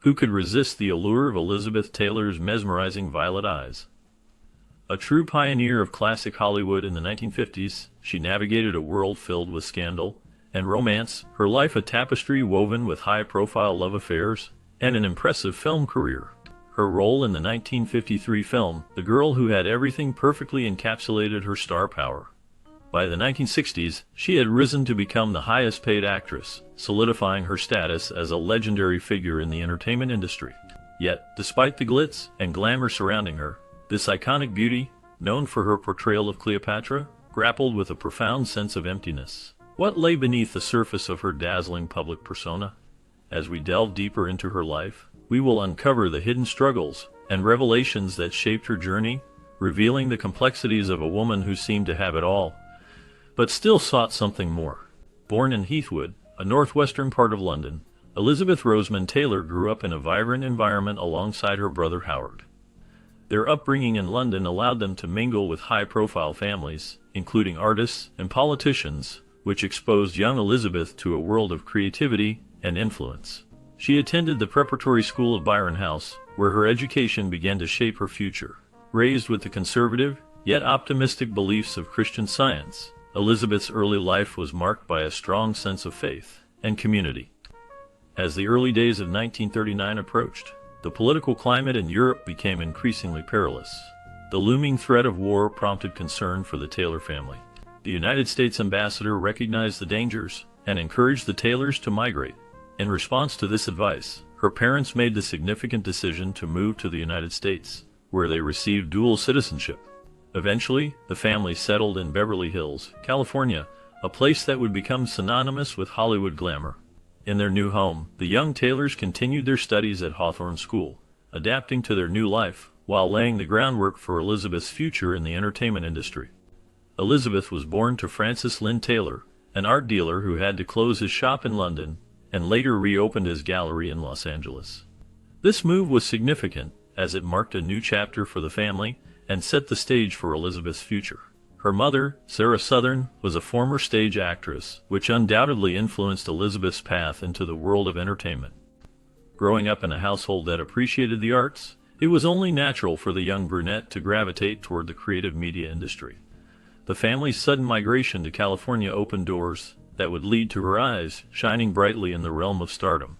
Who could resist the allure of Elizabeth Taylor's mesmerizing violet eyes? A true pioneer of classic Hollywood in the 1950s, she navigated a world filled with scandal and romance, her life a tapestry woven with high-profile love affairs and an impressive film career. Her role in the 1953 film, The Girl Who Had Everything, perfectly encapsulated her star power. By the 1960s, she had risen to become the highest-paid actress, solidifying her status as a legendary figure in the entertainment industry. Yet, despite the glitz and glamour surrounding her, this iconic beauty, known for her portrayal of Cleopatra, grappled with a profound sense of emptiness. What lay beneath the surface of her dazzling public persona? As we delve deeper into her life, we will uncover the hidden struggles and revelations that shaped her journey, revealing the complexities of a woman who seemed to have it all, but still sought something more. Born in Heathwood, a northwestern part of London, Elizabeth Rosamond Taylor grew up in a vibrant environment alongside her brother Howard. Their upbringing in London allowed them to mingle with high-profile families, including artists and politicians, which exposed young Elizabeth to a world of creativity and influence. She attended the preparatory school of Byron House, where her education began to shape her future. Raised with the conservative, yet optimistic beliefs of Christian Science, Elizabeth's early life was marked by a strong sense of faith and community. As the early days of 1939 approached, the political climate in Europe became increasingly perilous. The looming threat of war prompted concern for the Taylor family. The United States ambassador recognized the dangers and encouraged the Taylors to migrate. In response to this advice, her parents made the significant decision to move to the United States, where they received dual citizenship. Eventually, the family settled in Beverly Hills, California, a place that would become synonymous with Hollywood glamour. In their new home, the young Taylors continued their studies at Hawthorne School, adapting to their new life while laying the groundwork for Elizabeth's future in the entertainment industry. Elizabeth was born to Francis Lynn Taylor, an art dealer who had to close his shop in London and later reopened his gallery in Los Angeles. This move was significant, as it marked a new chapter for the family and set the stage for Elizabeth's future. Her mother, Sarah Southern, was a former stage actress, which undoubtedly influenced Elizabeth's path into the world of entertainment. Growing up in a household that appreciated the arts, it was only natural for the young brunette to gravitate toward the creative media industry. The family's sudden migration to California opened doors that would lead to her eyes shining brightly in the realm of stardom.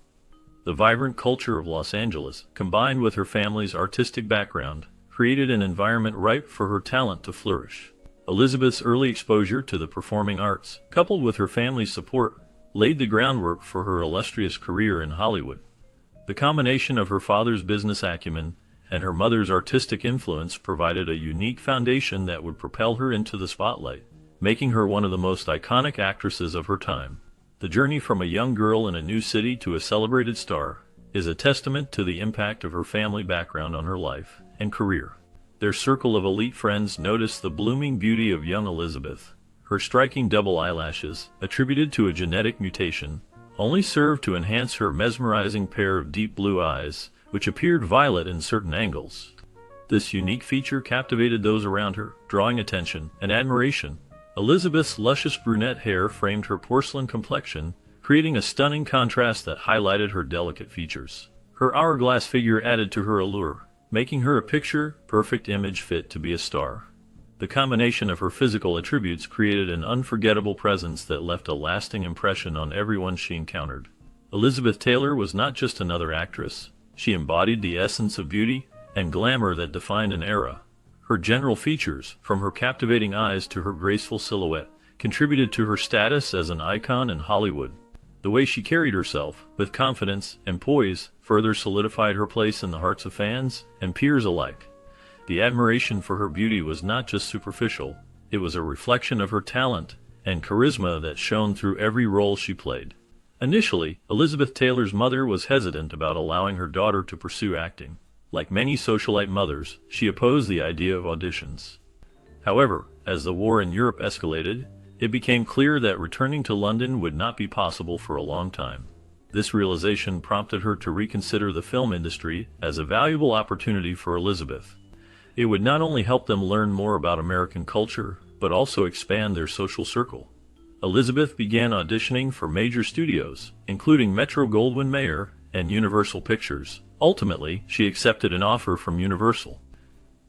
The vibrant culture of Los Angeles, combined with her family's artistic background, created an environment ripe for her talent to flourish. Elizabeth's early exposure to the performing arts, coupled with her family's support, laid the groundwork for her illustrious career in Hollywood. The combination of her father's business acumen and her mother's artistic influence provided a unique foundation that would propel her into the spotlight, making her one of the most iconic actresses of her time. The journey from a young girl in a new city to a celebrated star is a testament to the impact of her family background on her life and career. Their circle of elite friends noticed the blooming beauty of young Elizabeth. Her striking double eyelashes, attributed to a genetic mutation, only served to enhance her mesmerizing pair of deep blue eyes, which appeared violet in certain angles. This unique feature captivated those around her, drawing attention and admiration. Elizabeth's luscious brunette hair framed her porcelain complexion, creating a stunning contrast that highlighted her delicate features. Her hourglass figure added to her allure, making her a picture-perfect image fit to be a star. The combination of her physical attributes created an unforgettable presence that left a lasting impression on everyone she encountered. Elizabeth Taylor was not just another actress. She embodied the essence of beauty and glamour that defined an era. Her general features, from her captivating eyes to her graceful silhouette, contributed to her status as an icon in Hollywood. The way she carried herself, with confidence and poise, further solidified her place in the hearts of fans and peers alike. The admiration for her beauty was not just superficial, it was a reflection of her talent and charisma that shone through every role she played. Initially, Elizabeth Taylor's mother was hesitant about allowing her daughter to pursue acting. Like many socialite mothers, she opposed the idea of auditions. However, as the war in Europe escalated, it became clear that returning to London would not be possible for a long time. This realization prompted her to reconsider the film industry as a valuable opportunity for Elizabeth. It would not only help them learn more about American culture, but also expand their social circle. Elizabeth began auditioning for major studios, including Metro-Goldwyn-Mayer and Universal Pictures. Ultimately, she accepted an offer from Universal.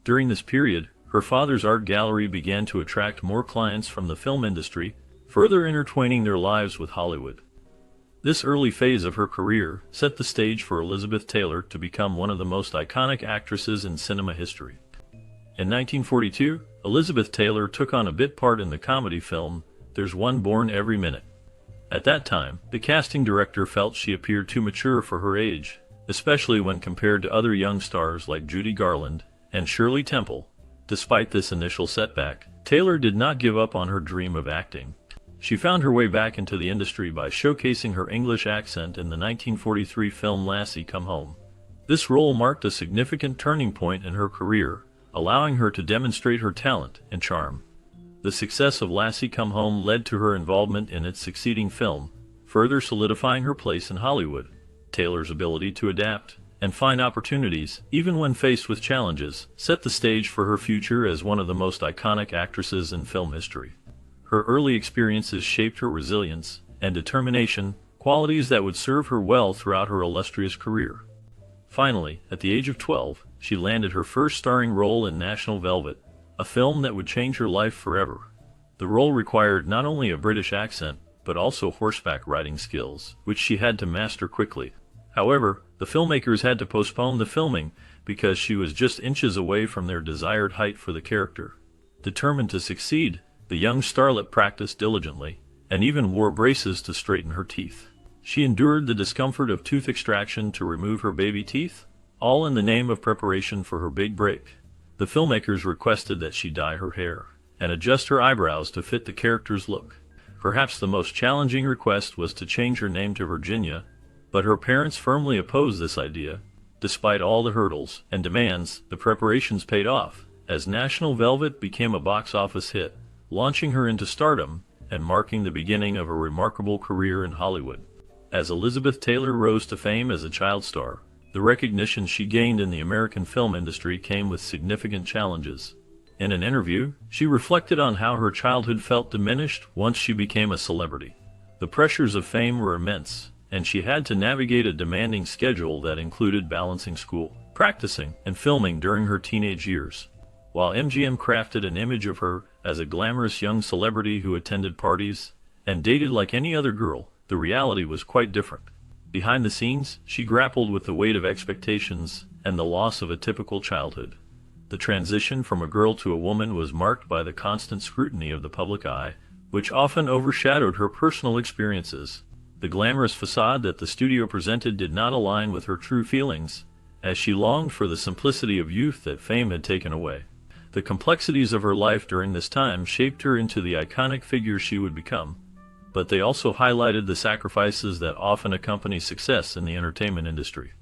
During this period, her father's art gallery began to attract more clients from the film industry, further intertwining their lives with Hollywood. This early phase of her career set the stage for Elizabeth Taylor to become one of the most iconic actresses in cinema history. In 1942, Elizabeth Taylor took on a bit part in the comedy film There's One Born Every Minute. At that time, the casting director felt she appeared too mature for her age, especially when compared to other young stars like Judy Garland and Shirley Temple. Despite this initial setback, Taylor did not give up on her dream of acting. She found her way back into the industry by showcasing her English accent in the 1943 film Lassie Come Home. This role marked a significant turning point in her career, allowing her to demonstrate her talent and charm. The success of Lassie Come Home led to her involvement in its succeeding film, further solidifying her place in Hollywood. Taylor's ability to adapt and find opportunities, even when faced with challenges, set the stage for her future as one of the most iconic actresses in film history. Her early experiences shaped her resilience and determination, qualities that would serve her well throughout her illustrious career. Finally, at the age of 12, she landed her first starring role in National Velvet, a film that would change her life forever. The role required not only a British accent, but also horseback riding skills, which she had to master quickly. However, the filmmakers had to postpone the filming because she was just inches away from their desired height for the character. Determined to succeed, the young starlet practiced diligently, and even wore braces to straighten her teeth. She endured the discomfort of tooth extraction to remove her baby teeth, all in the name of preparation for her big break. The filmmakers requested that she dye her hair and adjust her eyebrows to fit the character's look. Perhaps the most challenging request was to change her name to Virginia, but her parents firmly opposed this idea. Despite all the hurdles and demands, the preparations paid off, as National Velvet became a box office hit, launching her into stardom and marking the beginning of a remarkable career in Hollywood. As Elizabeth Taylor rose to fame as a child star, the recognition she gained in the American film industry came with significant challenges. In an interview, she reflected on how her childhood felt diminished once she became a celebrity. The pressures of fame were immense, and she had to navigate a demanding schedule that included balancing school, practicing, and filming during her teenage years. While MGM crafted an image of her as a glamorous young celebrity who attended parties and dated like any other girl, the reality was quite different. Behind the scenes, she grappled with the weight of expectations and the loss of a typical childhood. The transition from a girl to a woman was marked by the constant scrutiny of the public eye, which often overshadowed her personal experiences. The glamorous facade that the studio presented did not align with her true feelings, as she longed for the simplicity of youth that fame had taken away. The complexities of her life during this time shaped her into the iconic figure she would become, but they also highlighted the sacrifices that often accompany success in the entertainment industry.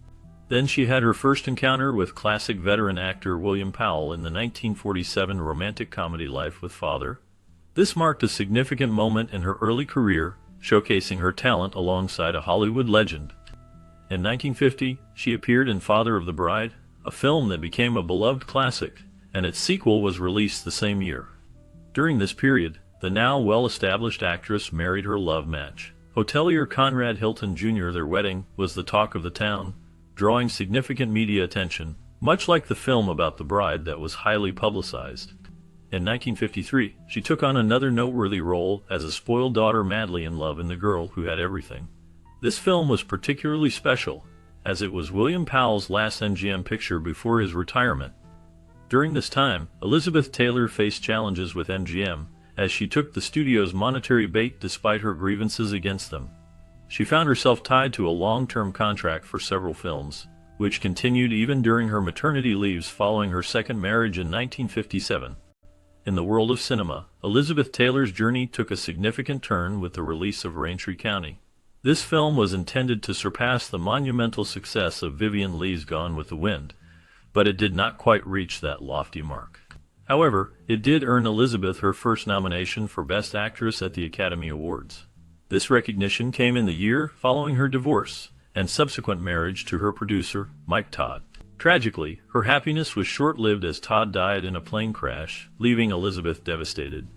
Then she had her first encounter with classic veteran actor William Powell in the 1947 romantic comedy Life with Father. This marked a significant moment in her early career, showcasing her talent alongside a Hollywood legend. In 1950, she appeared in Father of the Bride, a film that became a beloved classic, and its sequel was released the same year. During this period, the now well-established actress married her love match, hotelier Conrad Hilton Jr. Their wedding was the talk of the town, drawing significant media attention, much like the film about the bride that was highly publicized. In 1953, she took on another noteworthy role as a spoiled daughter madly in love in The Girl Who Had Everything. This film was particularly special, as it was William Powell's last MGM picture before his retirement. During this time, Elizabeth Taylor faced challenges with MGM, as she took the studio's monetary bait despite her grievances against them. She found herself tied to a long-term contract for several films, which continued even during her maternity leaves following her second marriage in 1957. In the world of cinema, Elizabeth Taylor's journey took a significant turn with the release of Raintree County. This film was intended to surpass the monumental success of Vivien Leigh's Gone with the Wind, but it did not quite reach that lofty mark. However, it did earn Elizabeth her first nomination for Best Actress at the Academy Awards. This recognition came in the year following her divorce and subsequent marriage to her producer, Mike Todd. Tragically, her happiness was short-lived as Todd died in a plane crash, leaving Elizabeth devastated.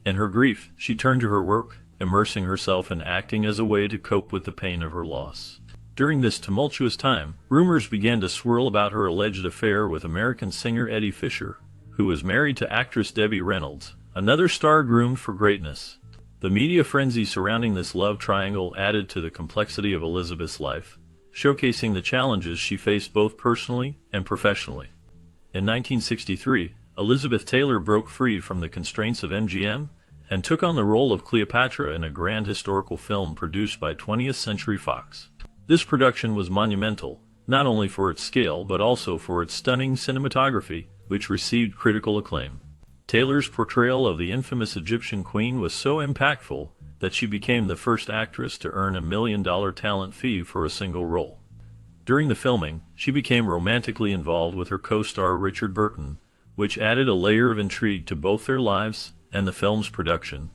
In her grief, she turned to her work, immersing herself in acting as a way to cope with the pain of her loss. During this tumultuous time, rumors began to swirl about her alleged affair with American singer Eddie Fisher, who was married to actress Debbie Reynolds, another star groomed for greatness. The media frenzy surrounding this love triangle added to the complexity of Elizabeth's life, showcasing the challenges she faced both personally and professionally. In 1963, Elizabeth Taylor broke free from the constraints of MGM and took on the role of Cleopatra in a grand historical film produced by 20th Century Fox. This production was monumental, not only for its scale but also for its stunning cinematography, which received critical acclaim. Taylor's portrayal of the infamous Egyptian queen was so impactful that she became the first actress to earn $1 million talent fee for a single role. During the filming, she became romantically involved with her co-star Richard Burton, which added a layer of intrigue to both their lives and the film's production.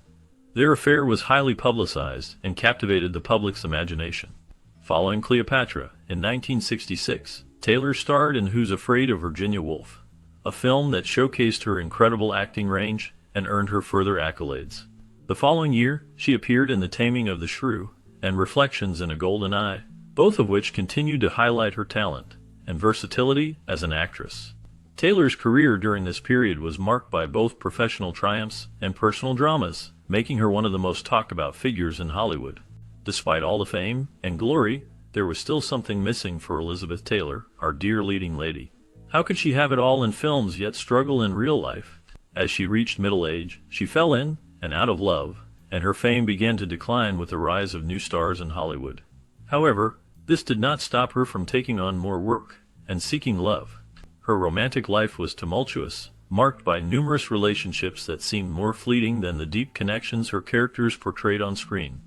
Their affair was highly publicized and captivated the public's imagination. Following Cleopatra, in 1966, Taylor starred in Who's Afraid of Virginia Woolf, a film that showcased her incredible acting range and earned her further accolades. The following year, she appeared in The Taming of the Shrew and Reflections in a Golden Eye, both of which continued to highlight her talent and versatility as an actress. Taylor's career during this period was marked by both professional triumphs and personal dramas, making her one of the most talked about figures in Hollywood. Despite all the fame and glory, there was still something missing for Elizabeth Taylor, our dear leading lady. How could she have it all in films yet struggle in real life? As she reached middle age, she fell in and out of love, and her fame began to decline with the rise of new stars in Hollywood. However, this did not stop her from taking on more work and seeking love. Her romantic life was tumultuous, marked by numerous relationships that seemed more fleeting than the deep connections her characters portrayed on screen.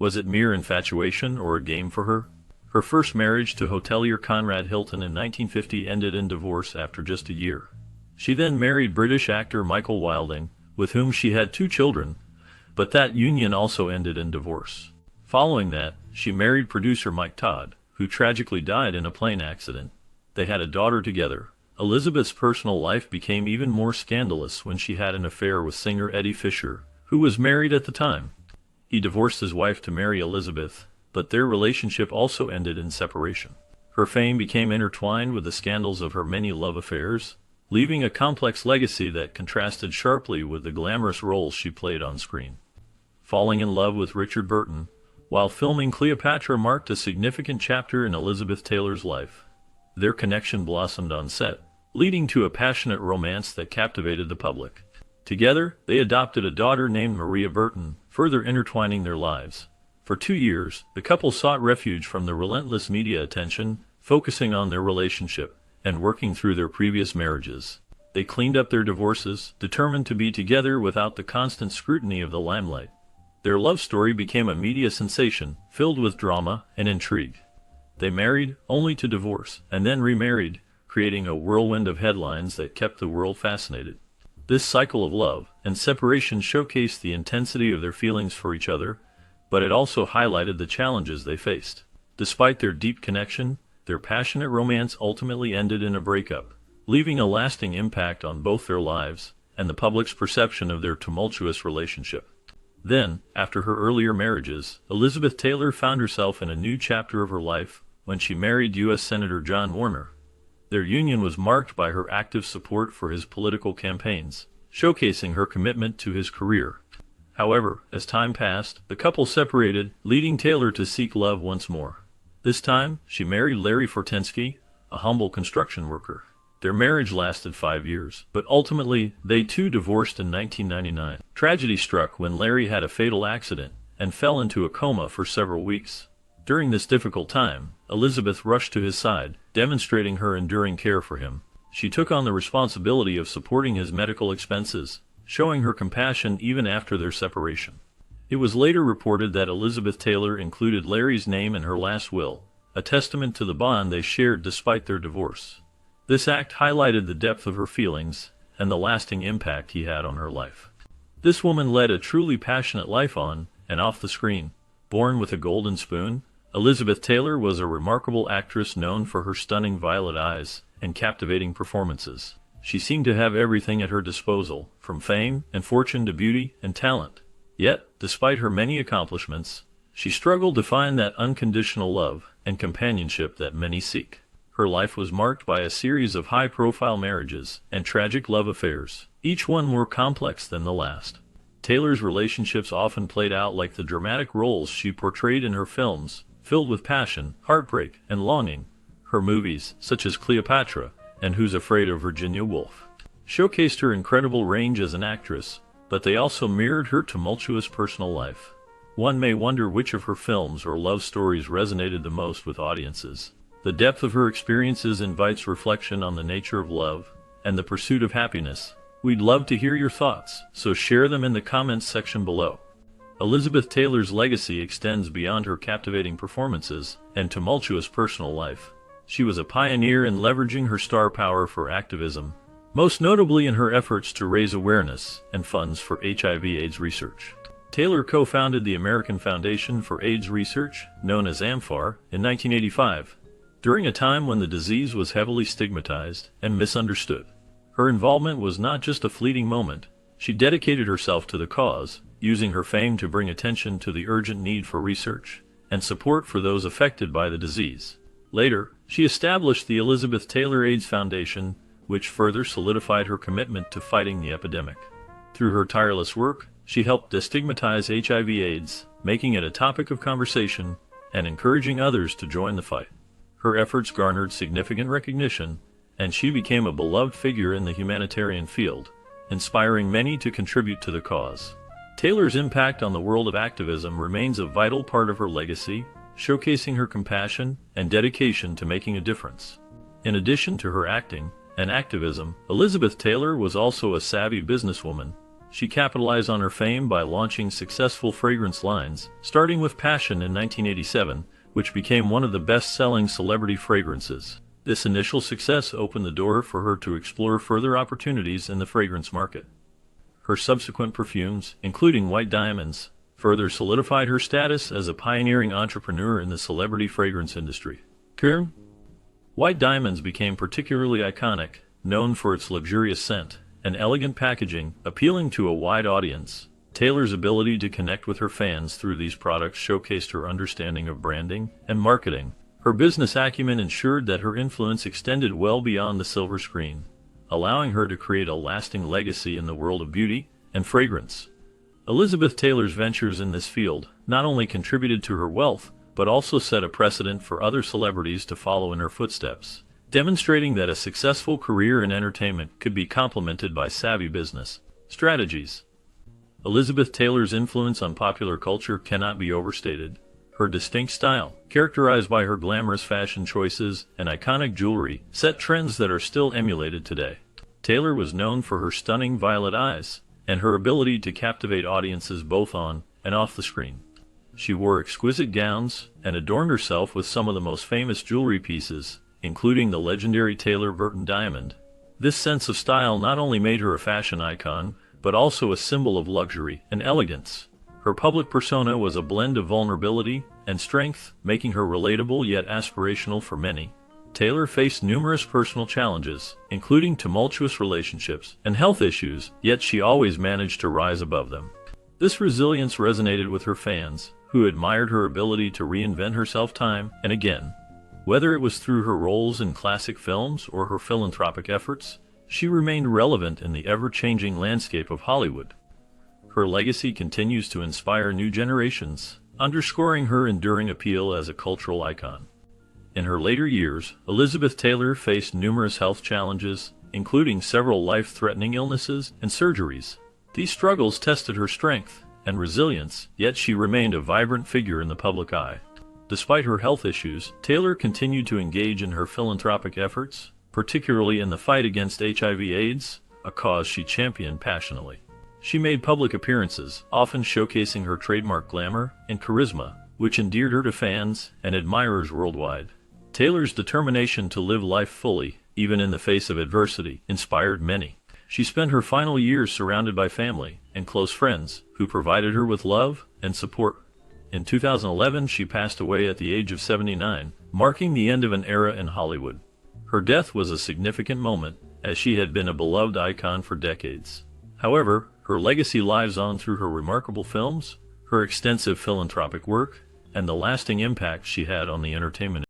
Was it mere infatuation or a game for her? Her first marriage to hotelier Conrad Hilton in 1950 ended in divorce after just a year. She then married British actor Michael Wilding, with whom she had 2 children, but that union also ended in divorce. Following that, she married producer Mike Todd, who tragically died in a plane accident. They had a daughter together. Elizabeth's personal life became even more scandalous when she had an affair with singer Eddie Fisher, who was married at the time. He divorced his wife to marry Elizabeth, but their relationship also ended in separation. Her fame became intertwined with the scandals of her many love affairs, leaving a complex legacy that contrasted sharply with the glamorous roles she played on screen. Falling in love with Richard Burton while filming Cleopatra marked a significant chapter in Elizabeth Taylor's life. Their connection blossomed on set, leading to a passionate romance that captivated the public. Together, they adopted a daughter named Maria Burton, further intertwining their lives. For 2 years, the couple sought refuge from the relentless media attention, focusing on their relationship and working through their previous marriages. They cleaned up their divorces, determined to be together without the constant scrutiny of the limelight. Their love story became a media sensation, filled with drama and intrigue. They married, only to divorce, and then remarried, creating a whirlwind of headlines that kept the world fascinated. This cycle of love and separation showcased the intensity of their feelings for each other, but it also highlighted the challenges they faced. Despite their deep connection, their passionate romance ultimately ended in a breakup, leaving a lasting impact on both their lives and the public's perception of their tumultuous relationship. Then, after her earlier marriages, Elizabeth Taylor found herself in a new chapter of her life when she married U.S. Senator John Warner. Their union was marked by her active support for his political campaigns, showcasing her commitment to his career. However, as time passed, the couple separated, leading Taylor to seek love once more. This time, she married Larry Fortensky, a humble construction worker. Their marriage lasted 5 years, but ultimately, they too divorced in 1999. Tragedy struck when Larry had a fatal accident and fell into a coma for several weeks. During this difficult time, Elizabeth rushed to his side, demonstrating her enduring care for him. She took on the responsibility of supporting his medical expenses, showing her compassion even after their separation. It was later reported that Elizabeth Taylor included Larry's name in her last will, a testament to the bond they shared despite their divorce. This act highlighted the depth of her feelings and the lasting impact he had on her life. This woman led a truly passionate life on and off the screen. Born with a golden spoon, Elizabeth Taylor was a remarkable actress known for her stunning violet eyes and captivating performances. She seemed to have everything at her disposal, from fame and fortune to beauty and talent. Yet, despite her many accomplishments, she struggled to find that unconditional love and companionship that many seek. Her life was marked by a series of high-profile marriages and tragic love affairs, each one more complex than the last. Taylor's relationships often played out like the dramatic roles she portrayed in her films, filled with passion, heartbreak, and longing. Her movies, such as Cleopatra and Who's Afraid of Virginia Woolf, showcased her incredible range as an actress, but they also mirrored her tumultuous personal life. One may wonder which of her films or love stories resonated the most with audiences. The depth of her experiences invites reflection on the nature of love and the pursuit of happiness. We'd love to hear your thoughts, so share them in the comments section below. Elizabeth Taylor's legacy extends beyond her captivating performances and tumultuous personal life. She was a pioneer in leveraging her star power for activism, most notably in her efforts to raise awareness and funds for HIV/AIDS research. Taylor co-founded the American Foundation for AIDS Research, known as AMFAR, in 1985, during a time when the disease was heavily stigmatized and misunderstood. Her involvement was not just a fleeting moment. She dedicated herself to the cause, using her fame to bring attention to the urgent need for research and support for those affected by the disease. Later, she established the Elizabeth Taylor AIDS Foundation, which further solidified her commitment to fighting the epidemic. Through her tireless work, she helped destigmatize HIV/AIDS, making it a topic of conversation and encouraging others to join the fight. Her efforts garnered significant recognition, and she became a beloved figure in the humanitarian field, inspiring many to contribute to the cause. Taylor's impact on the world of activism remains a vital part of her legacy, showcasing her compassion and dedication to making a difference. In addition to her acting and activism, Elizabeth Taylor was also a savvy businesswoman. She capitalized on her fame by launching successful fragrance lines, starting with Passion in 1987, which became one of the best-selling celebrity fragrances. This initial success opened the door for her to explore further opportunities in the fragrance market. Her subsequent perfumes, including White Diamonds, further solidified her status as a pioneering entrepreneur in the celebrity fragrance industry. White Diamonds became particularly iconic, known for its luxurious scent and elegant packaging, appealing to a wide audience. Taylor's ability to connect with her fans through these products showcased her understanding of branding and marketing. Her business acumen ensured that her influence extended well beyond the silver screen, allowing her to create a lasting legacy in the world of beauty and fragrance. Elizabeth Taylor's ventures in this field not only contributed to her wealth, but also set a precedent for other celebrities to follow in her footsteps, demonstrating that a successful career in entertainment could be complemented by savvy business strategies. Elizabeth Taylor's influence on popular culture cannot be overstated. Her distinct style, characterized by her glamorous fashion choices and iconic jewelry, set trends that are still emulated today. Taylor was known for her stunning violet eyes and her ability to captivate audiences both on and off the screen. She wore exquisite gowns and adorned herself with some of the most famous jewelry pieces, including the legendary Taylor Burton diamond. This sense of style not only made her a fashion icon, but also a symbol of luxury and elegance. Her public persona was a blend of vulnerability and strength, making her relatable yet aspirational for many. Taylor faced numerous personal challenges, including tumultuous relationships and health issues, yet she always managed to rise above them. This resilience resonated with her fans, who admired her ability to reinvent herself time and again. Whether it was through her roles in classic films or her philanthropic efforts, she remained relevant in the ever-changing landscape of Hollywood. Her legacy continues to inspire new generations, underscoring her enduring appeal as a cultural icon. In her later years, Elizabeth Taylor faced numerous health challenges, including several life-threatening illnesses and surgeries. These struggles tested her strength and resilience, yet she remained a vibrant figure in the public eye. Despite her health issues, Taylor continued to engage in her philanthropic efforts, particularly in the fight against HIV/AIDS, a cause she championed passionately. She made public appearances, often showcasing her trademark glamour and charisma, which endeared her to fans and admirers worldwide. Taylor's determination to live life fully, even in the face of adversity, inspired many. She spent her final years surrounded by family and close friends, who provided her with love and support. In 2011, she passed away at the age of 79, marking the end of an era in Hollywood. Her death was a significant moment, as she had been a beloved icon for decades. However, her legacy lives on through her remarkable films, her extensive philanthropic work, and the lasting impact she had on the entertainment